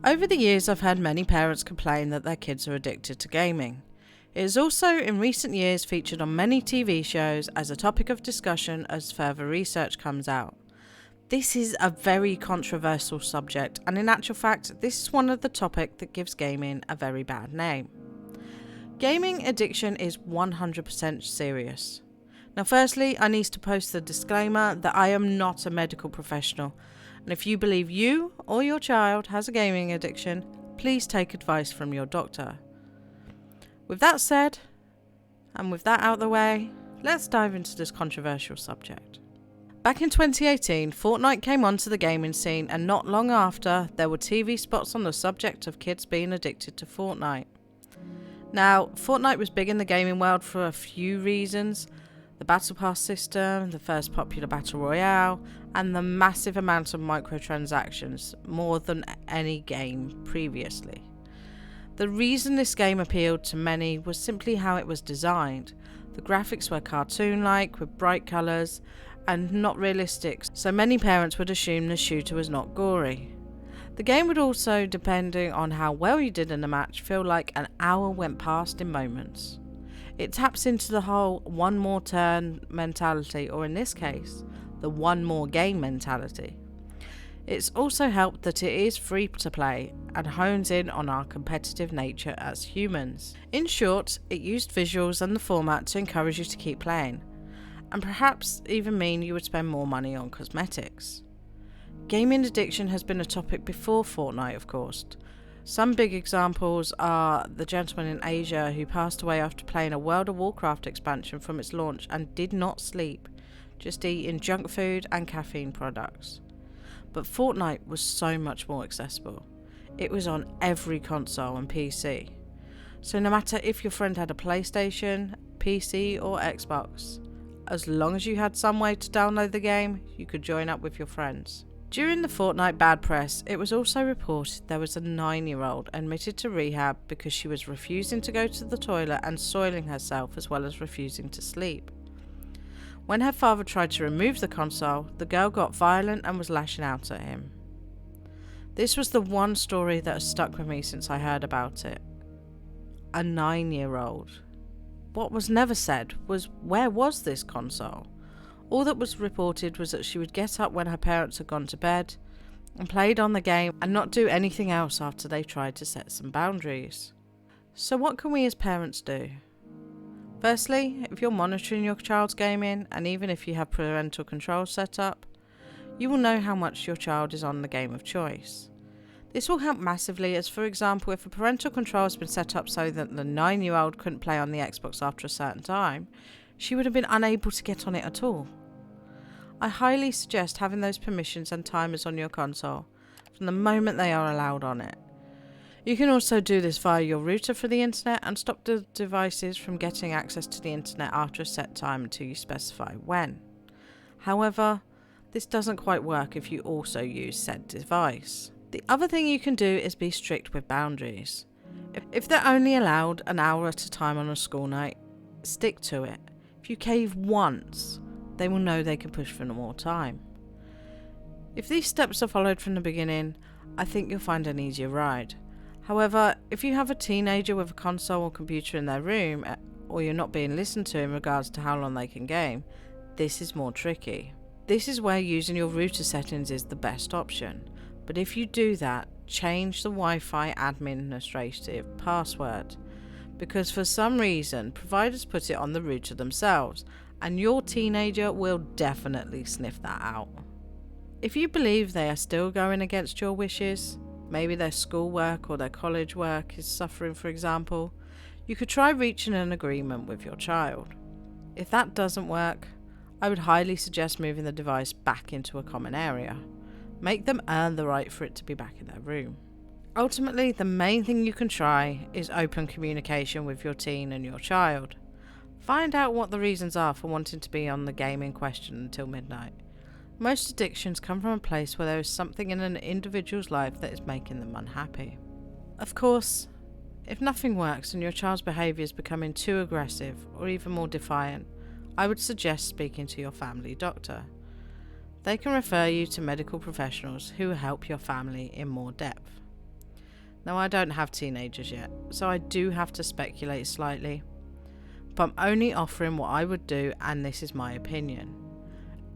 Over the years, I've heard many parents complain that their kids are addicted to gaming. It is also in recent years featured on many TV shows as a topic of discussion as further research comes out. This is a very controversial subject, and in actual fact, this is one of the topics that gives gaming a very bad name. Gaming addiction is 100% serious. Now firstly, I need to post the disclaimer that I am not a medical professional, and if you believe you or your child has a gaming addiction, please take advice from your doctor. With that said, and with that out of the way, let's dive into this controversial subject. Back in 2018, Fortnite came onto the gaming scene, and not long after, there were TV spots on the subject of kids being addicted to Fortnite. Now, Fortnite was big in the gaming world for a few reasons: the Battle Pass system, the first popular Battle Royale, and the massive amount of microtransactions, more than any game previously. The reason this game appealed to many was simply how it was designed. The graphics were cartoon-like, with bright colours, and not realistic, so many parents would assume the shooter was not gory. The game would also, depending on how well you did in the match, feel like an hour went past in moments. It taps into the whole one more turn mentality, or in this case, the one more game mentality. It's also helped that it is free to play and hones in on our competitive nature as humans. In short, it used visuals and the format to encourage you to keep playing, and perhaps even mean you would spend more money on cosmetics. Gaming addiction has been a topic before Fortnite, of course. Some big examples are the gentleman in Asia who passed away after playing a World of Warcraft expansion from its launch and did not sleep, just eating junk food and caffeine products. But Fortnite was so much more accessible. It was on every console and PC. So no matter if your friend had a PlayStation, PC or Xbox, as long as you had some way to download the game, you could join up with your friends. During the Fortnite bad press, it was also reported there was a 9-year-old admitted to rehab because she was refusing to go to the toilet and soiling herself, as well as refusing to sleep. When her father tried to remove the console, the girl got violent and was lashing out at him. This was the one story that has stuck with me since I heard about it. A 9-year-old. What was never said was, where was this console? All that was reported was that she would get up when her parents had gone to bed and played on the game and not do anything else after they tried to set some boundaries. So what can we as parents do? Firstly, if you're monitoring your child's gaming, and even if you have parental control set up, you will know how much your child is on the game of choice. This will help massively, as for example, if a parental control has been set up so that the 9-year-old couldn't play on the Xbox after a certain time, she would have been unable to get on it at all. I highly suggest having those permissions and timers on your console from the moment they are allowed on it. You can also do this via your router for the internet and stop the devices from getting access to the internet after a set time until you specify when. However, this doesn't quite work if you also use said device. The other thing you can do is be strict with boundaries. If they're only allowed an hour at a time on a school night, stick to it. If you cave once, they will know they can push for no more time. If these steps are followed from the beginning, I think you'll find an easier ride. However, if you have a teenager with a console or computer in their room, or you're not being listened to in regards to how long they can game, this is more tricky. This is where using your router settings is the best option. But if you do that, change the Wi-Fi administrative password, because for some reason providers put it on the router themselves, and your teenager will definitely sniff that out. If you believe they are still going against your wishes, maybe their schoolwork or their college work is suffering, for example, you could try reaching an agreement with your child. If that doesn't work, I would highly suggest moving the device back into a common area. Make them earn the right for it to be back in their room. Ultimately, the main thing you can try is open communication with your teen and your child. Find out what the reasons are for wanting to be on the game in question until midnight. Most addictions come from a place where there is something in an individual's life that is making them unhappy. Of course, if nothing works and your child's behaviour is becoming too aggressive or even more defiant, I would suggest speaking to your family doctor. They can refer you to medical professionals who will help your family in more depth. Now, I don't have teenagers yet, so I do have to speculate slightly, but I'm only offering what I would do, and this is my opinion.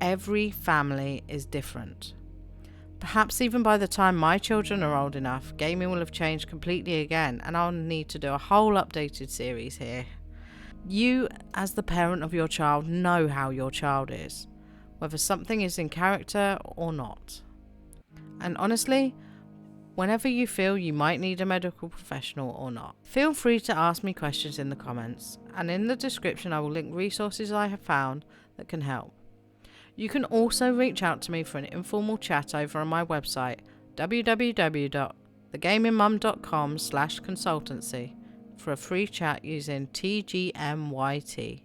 Every family is different. Perhaps even by the time my children are old enough, gaming will have changed completely again, and I'll need to do a whole updated series here. You, as the parent of your child, know how your child is, whether something is in character or not. And honestly, whenever you feel you might need a medical professional or not, feel free to ask me questions in the comments, and in the description I will link resources I have found that can help. You can also reach out to me for an informal chat over on my website www.thegamingmum.com/consultancy for a free chat using TGMYT.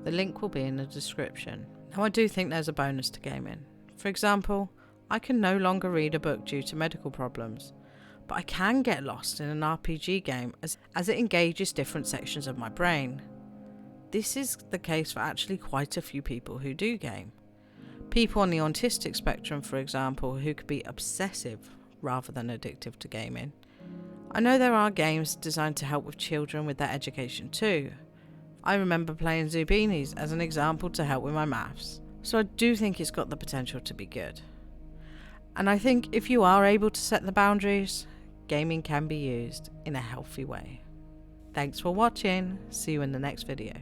The link will be in the description. Now, I do think there's a bonus to gaming. For example, I can no longer read a book due to medical problems, but I can get lost in an RPG game as it engages different sections of my brain. This is the case for actually quite a few people who do game. People on the autistic spectrum, for example, who could be obsessive rather than addictive to gaming. I know there are games designed to help with children with their education too. I remember playing Zubinis as an example to help with my maths, so I do think it's got the potential to be good. And I think if you are able to set the boundaries, gaming can be used in a healthy way. Thanks for watching. See you in the next video.